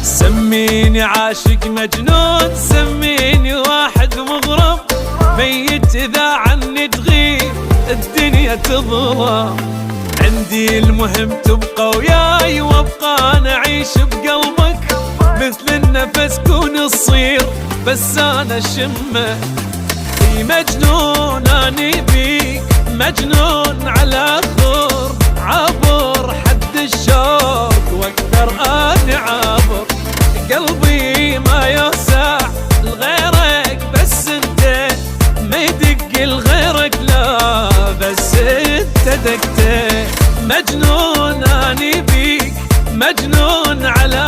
سميني عاشق مجنون، سميني واحد مغرم، ميت إذا عني تغيب الدنيا تظلم. عندي المهم تبقى وياي وابقى أنا أعيش بقلبك، مثل النفس كون الصير بس أنا شمه. في مجنون أني بيك، مجنون على خور، عبر حد الشوق واقدر أني عابر. قلبي ما يوسع لغيرك بس انت، ما يدق لغيرك لا بس انت دقته. مجنون أني بيك، مجنون على